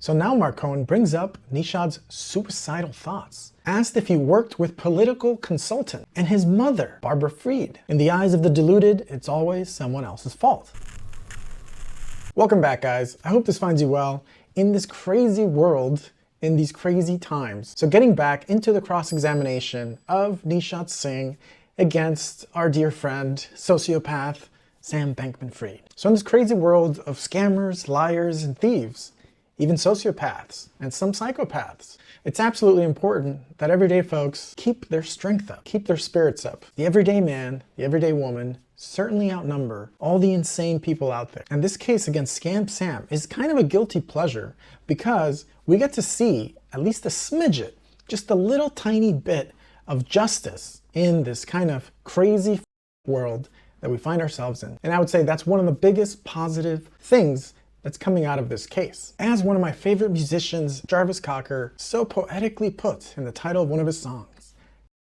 So now Mark Cohen brings up Nishad's suicidal thoughts, asked if he worked with political consultant and his mother, Barbara Fried. In the eyes of the deluded, it's always someone else's fault. Welcome back, guys. I hope this finds you well in this crazy world, in these crazy times. So getting back into the cross-examination of Nishad Singh against our dear friend, sociopath, Sam Bankman Fried. So in this crazy world of scammers, liars, and thieves, even sociopaths and some psychopaths, it's absolutely important that everyday folks keep their strength up, keep their spirits up. The everyday man, the everyday woman certainly outnumber all the insane people out there. And this case against Scam Sam is kind of a guilty pleasure because we get to see at least a smidget, just a little tiny bit of justice in this kind of crazy world that we find ourselves in. And I would say that's one of the biggest positive things that's coming out of this case. As one of my favorite musicians, Jarvis Cocker, so poetically put in the title of one of his songs,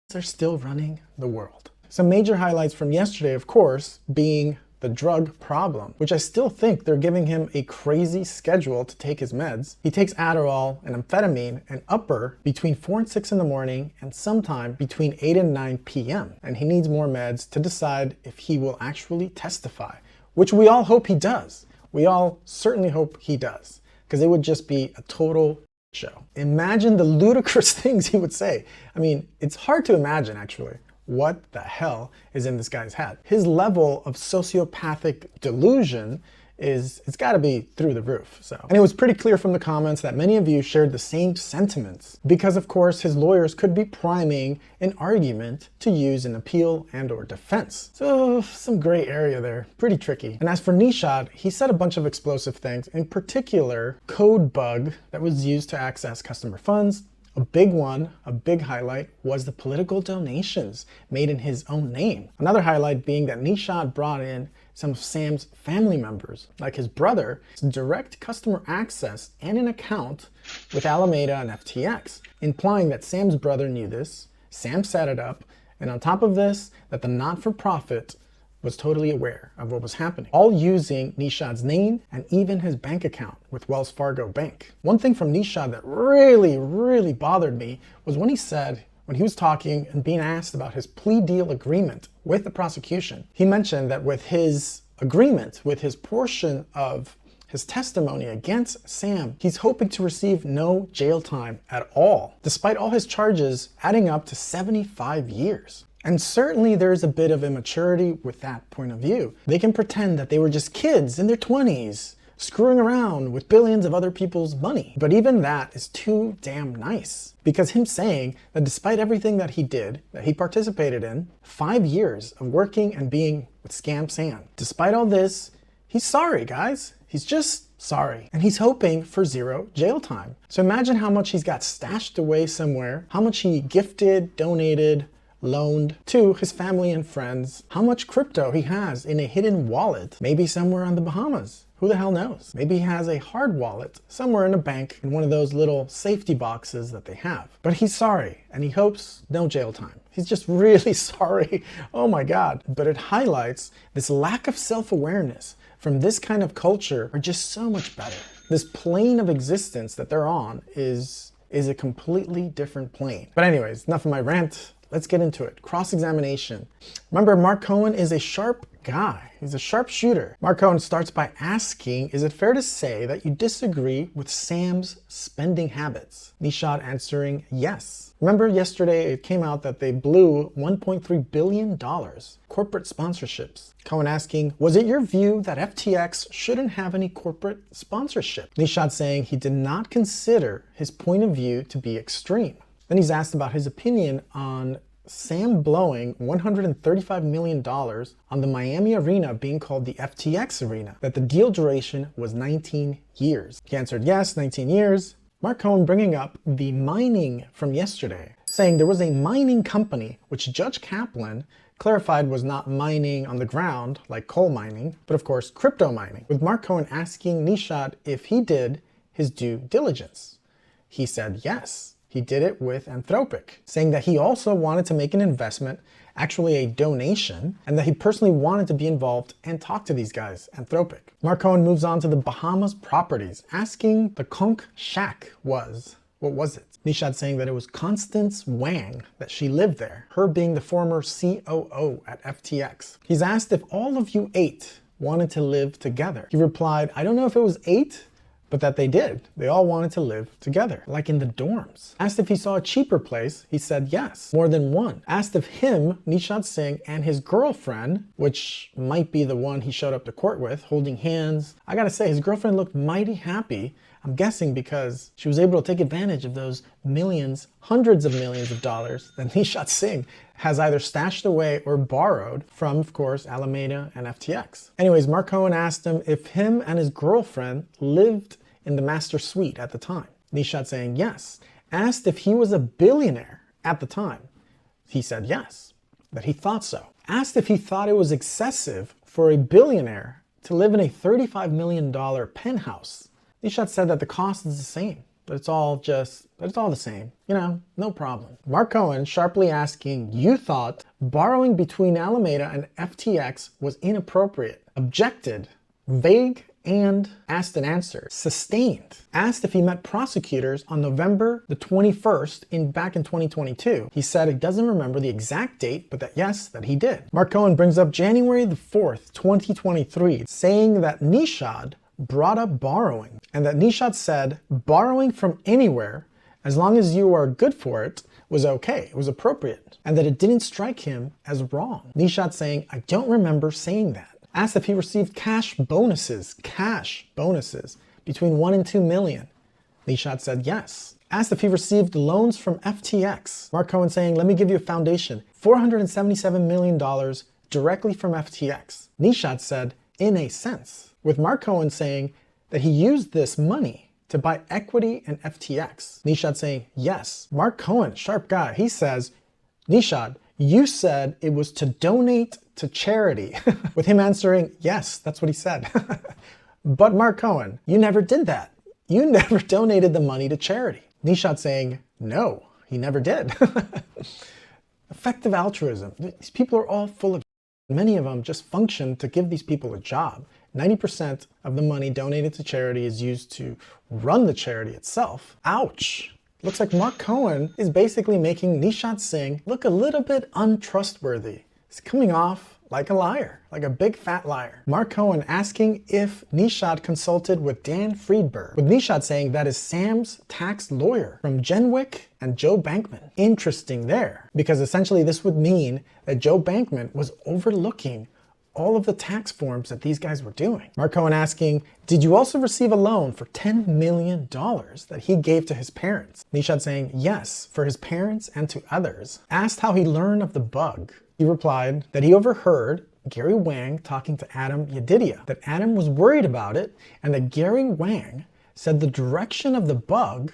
"They're still running the world." Some major highlights from yesterday, of course, being the drug problem, which I still think they're giving him a crazy schedule to take his meds. He takes Adderall and amphetamine and upper between 4 and 6 in the morning and sometime between 8 and 9 p.m. And he needs more meds to decide if he will actually testify, which we all hope he does. We all certainly hope he does, because it would just be a total show. Imagine the ludicrous things he would say. I mean, it's hard to imagine, actually. What the hell is in this guy's head? His level of sociopathic delusion it's got to be through the roof. And it was pretty clear from the comments that many of you shared the same sentiments, because of course his lawyers could be priming an argument to use in appeal and or defense. So some gray area there, pretty tricky. And as for Nishad, he said a bunch of explosive things, in particular code bug that was used to access customer funds. A big one, a big highlight, was the political donations made in his own name. Another highlight being that Nishad brought in some of Sam's family members, like his brother, direct customer access and an account with Alameda and FTX, implying that Sam's brother knew this, Sam set it up, and on top of this, that the not-for-profit was totally aware of what was happening, all using Nishad's name and even his bank account with Wells Fargo Bank. One thing from Nishad that really bothered me was when he said, when he was talking and being asked about his plea deal agreement with the prosecution, he mentioned that with his agreement, with his portion of his testimony against Sam, he's hoping to receive no jail time at all, despite all his charges adding up to 75 years. And certainly there's a bit of immaturity with that point of view. They can pretend that they were just kids in their 20s, screwing around with billions of other people's money. But even that is too damn nice. Because him saying that despite everything that he did, that he participated in, 5 years of working and being with Scam Sam, despite all this, he's sorry, guys. He's just sorry. And he's hoping for 0 jail time. So imagine how much he's got stashed away somewhere, how much he gifted, donated, loaned to his family and friends, how much crypto he has in a hidden wallet, maybe somewhere on the Bahamas. Who the hell knows? Maybe he has a hard wallet somewhere in a bank in one of those little safety boxes that they have. But he's sorry, and he hopes no jail time. He's just really sorry. Oh my God. But it highlights this lack of self-awareness from this kind of culture are just so much better. This plane of existence that they're on is a completely different plane. But anyways, enough of my rant. Let's get into it. Cross-examination. Remember, Mark Cohen is a sharp guy. He's a sharp shooter. Mark Cohen starts by asking, is it fair to say that you disagree with Sam's spending habits? Nishad answering yes. Remember yesterday it came out that they blew $1.3 billion corporate sponsorships. Cohen asking, was it your view that FTX shouldn't have any corporate sponsorship? Nishad saying he did not consider his point of view to be extreme. Then he's asked about his opinion on Sam blowing $135 million on the Miami arena being called the FTX arena, that the deal duration was 19 years. He answered yes, 19 years. Mark Cohen bringing up the mining from yesterday, saying there was a mining company which Judge Kaplan clarified was not mining on the ground like coal mining, but of course crypto mining, with Mark Cohen asking Nishad if he did his due diligence. He said yes. He did it with Anthropic, saying that he also wanted to make an investment actually a donation, and that he personally wanted to be involved and talk to these guys, Anthropic. Mark Cohen moves on to the Bahamas properties, asking the conch shack was. What was it? Nishad saying that it was Constance Wang, that she lived there, her being the former COO at FTX. He's asked if all of you 8 wanted to live together. He replied, I don't know if it was 8, but that they did. They all wanted to live together, like in the dorms. Asked if he saw a cheaper place, he said yes, more than one. Asked if him, Nishad Singh, and his girlfriend, which might be the one he showed up to court with, holding hands. I gotta say, his girlfriend looked mighty happy. I'm guessing because she was able to take advantage of those millions, hundreds of millions of dollars that Nishad Singh has either stashed away or borrowed from, of course, Alameda and FTX. Anyways, Mark Cohen asked him if him and his girlfriend lived in the master suite at the time. Nishad saying yes. Asked if he was a billionaire at the time. He said yes, that he thought so. Asked if he thought it was excessive for a billionaire to live in a $35 million penthouse. Nishad said that the cost is the same, but it's all the same. You know, no problem. Mark Cohen sharply asking, you thought borrowing between Alameda and FTX was inappropriate. Objected, vague, and asked and answered. Sustained. Asked if he met prosecutors on November the 21st back in 2022. He said he doesn't remember the exact date, but that yes, that he did. Mark Cohen brings up January the 4th, 2023, saying that Nishad brought up borrowing, and that Nishad said borrowing from anywhere, as long as you are good for it, was okay, it was appropriate, and that it didn't strike him as wrong. Nishad saying, I don't remember saying that. Asked if he received cash bonuses, between 1 and 2 million. Nishad said yes. Asked if he received loans from FTX. Mark Cohen saying, let me give you a foundation, $477 million directly from FTX. Nishad said, in a sense. With Mark Cohen saying that he used this money to buy equity in FTX. Nishad saying, yes. Mark Cohen, sharp guy, he says, Nishad, you said it was to donate to charity. With him answering, yes, that's what he said. But Mark Cohen, you never did that. You never donated the money to charity. Nishad saying, no, he never did. Effective altruism. These people are all full of many of them just function to give these people a job. 90% of the money donated to charity is used to run the charity itself. Ouch. Looks like Mark Cohen is basically making Nishad Singh look a little bit untrustworthy. He's coming off like a liar, like a big fat liar. Mark Cohen asking if Nishad consulted with Dan Friedberg, with Nishad saying that is Sam's tax lawyer from Genwick and Joe Bankman. Interesting there, because essentially this would mean that Joe Bankman was overlooking all of the tax forms that these guys were doing. Mark Cohen asking, did you also receive a loan for $10 million that he gave to his parents? Nishad saying, yes, for his parents and to others. Asked how he learned of the bug. He replied that he overheard Gary Wang talking to Adam Yedidia, that Adam was worried about it, and that Gary Wang said the direction of the bug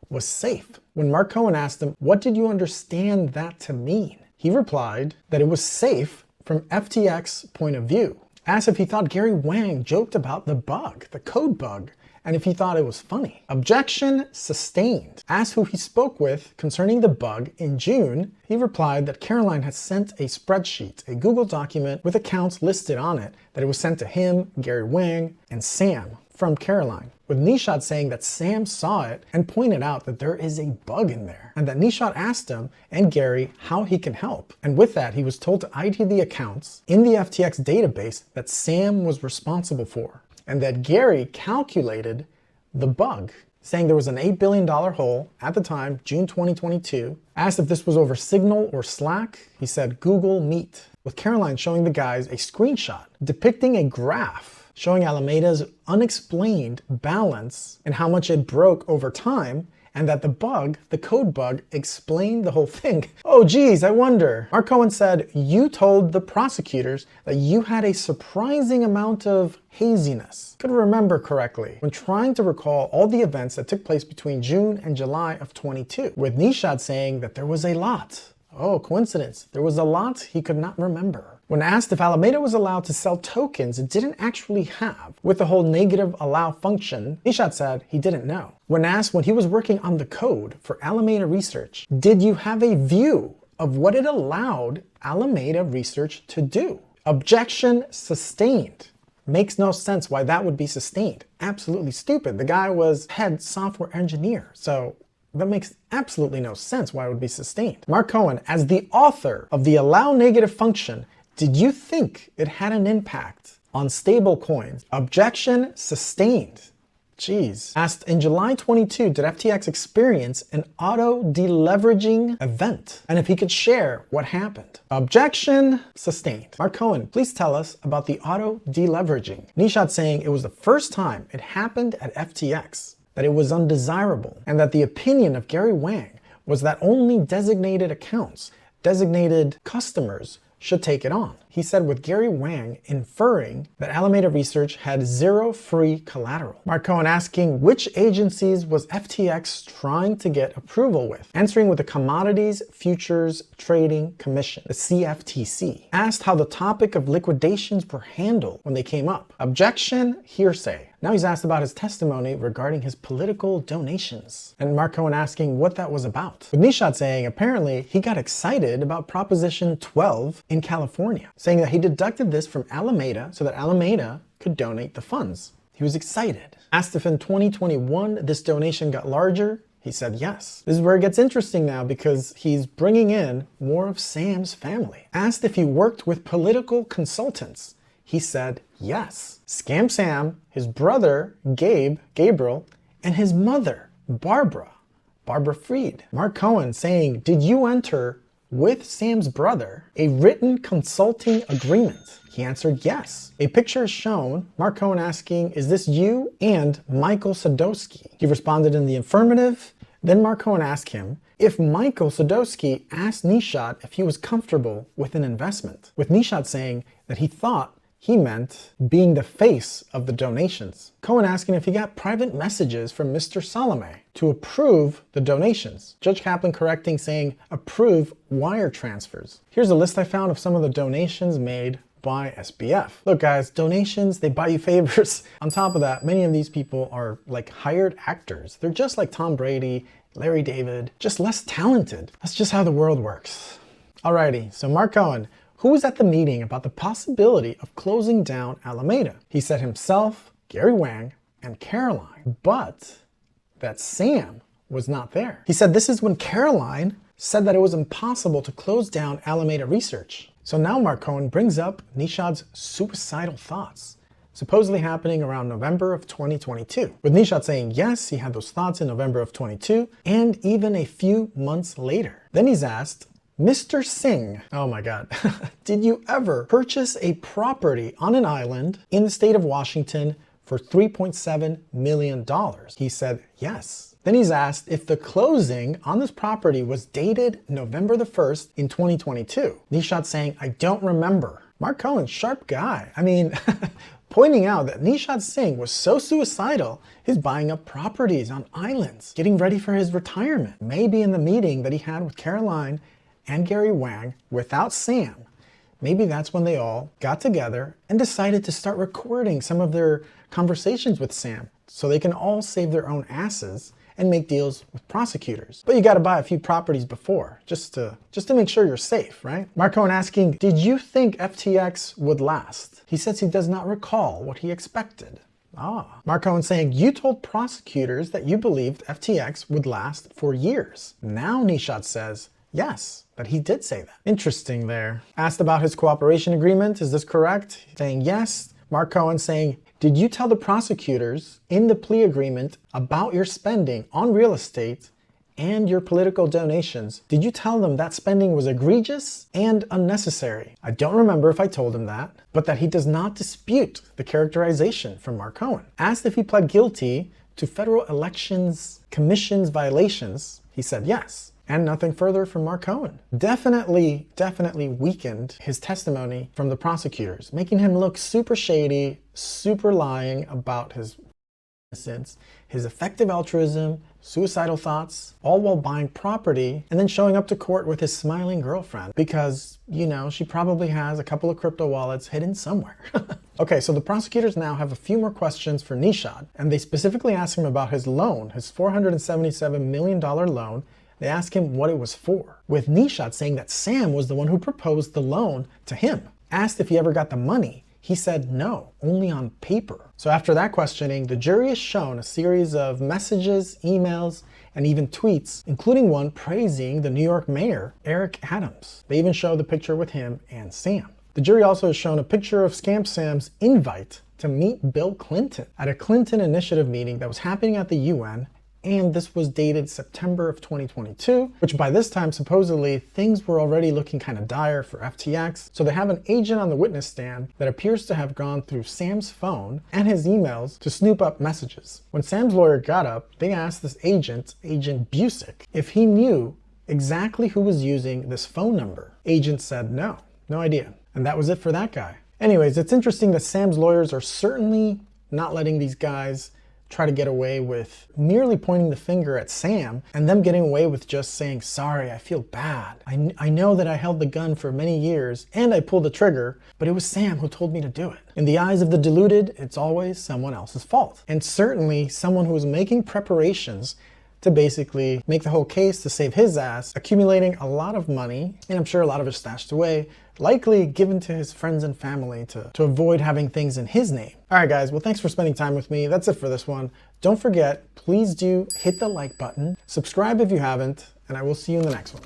was safe. When Mark Cohen asked him, what did you understand that to mean? He replied that it was safe from FTX point of view. Asked if he thought Gary Wang joked about the bug, the code bug, and if he thought it was funny. Objection sustained. Asked who he spoke with concerning the bug in June. He replied that Caroline had sent a spreadsheet, a Google document with accounts listed on it, that it was sent to him, Gary Wang, and Sam from Caroline. With Nishad saying that Sam saw it and pointed out that there is a bug in there, and that Nishad asked him and Gary how he can help. And with that, he was told to ID the accounts in the FTX database that Sam was responsible for, and that Gary calculated the bug, saying there was an $8 billion hole at the time, June 2022. Asked if this was over Signal or Slack, he said Google Meet, with Caroline showing the guys a screenshot depicting a graph showing Alameda's unexplained balance and how much it broke over time, and that the bug, the code bug, explained the whole thing. Oh geez, I wonder. Mark Cohen said, you told the prosecutors that you had a surprising amount of haziness. Could remember correctly when trying to recall all the events that took place between June and July of 22, with Nishad saying that there was a lot. Oh, coincidence. There was a lot he could not remember. When asked if Alameda was allowed to sell tokens it didn't actually have, with the whole negative allow function, Nishad said he didn't know. When asked when he was working on the code for Alameda research, did you have a view of what it allowed Alameda Research to do. Objection sustained. Makes no sense why that would be sustained. Absolutely stupid. The guy was head software engineer, so that makes absolutely no sense why it would be sustained. Mark Cohen, as the author of the allow negative function, did you think it had an impact on stable coins? Objection sustained. Jeez. Asked in July 22, did FTX experience an auto deleveraging event? And if he could share what happened. Objection sustained. Mark Cohen, please tell us about the auto deleveraging. Nishad saying it was the first time it happened at FTX, that it was undesirable, and that the opinion of Gary Wang was that only designated accounts, designated customers, should take it on. He said with Gary Wang inferring that Alameda Research had zero free collateral. Mark Cohen asking which agencies was FTX trying to get approval with, answering with the Commodities Futures Trading Commission, the CFTC. Asked how the topic of liquidations were handled when they came up. Objection, hearsay. Now he's asked about his testimony regarding his political donations. And Mark Cohen asking what that was about. With Nishad saying apparently he got excited about Proposition 12 in California, saying that he deducted this from Alameda so that Alameda could donate the funds. He was excited. Asked if in 2021 this donation got larger, he said yes. This is where it gets interesting now because he's bringing in more of Sam's family. Asked if he worked with political consultants, he said yes. Scam Sam, his brother Gabriel, and his mother Barbara Fried. Mark Cohen saying, did you enter with Sam's brother a written consulting agreement? He answered yes. A picture is shown, Mark Cohen asking, is this you and Michael Sadowski? He responded in the affirmative. Then Mark Cohen asked him if Michael Sadowski asked Nishad if he was comfortable with an investment, with Nishad saying that he thought he meant being the face of the donations. Cohen asking if he got private messages from Mr. Salome to approve the donations. Judge Kaplan correcting, saying approve wire transfers. Here's a list I found of some of the donations made by SBF. Look guys, donations, they buy you favors. On top of that, many of these people are like hired actors. They're just like Tom Brady, Larry David, just less talented. That's just how the world works. Alrighty, so Mark Cohen, who was at the meeting about the possibility of closing down Alameda? He said himself, Gary Wang, and Caroline, but that Sam was not there. He said this is when Caroline said that it was impossible to close down Alameda Research. So now Mark Cohen brings up Nishad's suicidal thoughts, supposedly happening around November of 2022, with Nishad saying yes, he had those thoughts in November of 22, and even a few months later. Then he's asked, Mr. Singh, oh my God, did you ever purchase a property on an island in the state of Washington for $3.7 million? He said yes. Then he's asked if the closing on this property was dated November the 1st in 2022. Nishad saying, I don't remember. Mark Cohen, sharp guy. I mean, pointing out that Nishad Singh was so suicidal, he's buying up properties on islands, getting ready for his retirement. Maybe in the meeting that he had with Caroline and Gary Wang without Sam, maybe that's when they all got together and decided to start recording some of their conversations with Sam so they can all save their own asses and make deals with prosecutors. But you gotta buy a few properties before, just to make sure you're safe, right? Mark Cohen asking, did you think FTX would last? He says he does not recall what he expected. Mark Cohen saying, you told prosecutors that you believed FTX would last for years. Now Nishad says, yes, that he did say that. Interesting there. Asked about his cooperation agreement, is this correct? Saying yes. Mark Cohen saying, did you tell the prosecutors in the plea agreement about your spending on real estate and your political donations? Did you tell them that spending was egregious and unnecessary? I don't remember if I told him that, but that he does not dispute the characterization from Mark Cohen. Asked if he pled guilty to Federal Elections Commission's violations, he said yes. And nothing further from Mark Cohen. Definitely weakened his testimony from the prosecutors, making him look super shady, super lying about his innocence, his effective altruism, suicidal thoughts, all while buying property and then showing up to court with his smiling girlfriend because, you know, she probably has a couple of crypto wallets hidden somewhere. Okay, so the prosecutors now have a few more questions for Nishad, and they specifically ask him about his loan, his $477 million loan They ask him what it was for, with Nishad saying that Sam was the one who proposed the loan to him. Asked if he ever got the money, he said no, only on paper. So after that questioning, the jury is shown a series of messages, emails, and even tweets, including one praising the New York mayor, Eric Adams. They even show the picture with him and Sam. The jury also is shown a picture of Scam Sam's invite to meet Bill Clinton at a Clinton Initiative meeting that was happening at the UN, and this was dated September of 2022, which by this time, supposedly, things were already looking kind of dire for FTX. So they have an agent on the witness stand that appears to have gone through Sam's phone and his emails to snoop up messages. When Sam's lawyer got up, they asked this agent, Agent Busick, if he knew exactly who was using this phone number. Agent said no idea. And that was it for that guy. Anyways, it's interesting that Sam's lawyers are certainly not letting these guys try to get away with merely pointing the finger at Sam and them getting away with just saying, sorry, I feel bad. I know that I held the gun for many years and I pulled the trigger, but it was Sam who told me to do it. In the eyes of the deluded, it's always someone else's fault. And certainly someone who was making preparations to basically make the whole case to save his ass, accumulating a lot of money, and I'm sure a lot of it stashed away, likely given to his friends and family to avoid having things in his name. All right, guys, well, thanks for spending time with me. That's it for this one. Don't forget, please do hit the like button, subscribe if you haven't, and I will see you in the next one.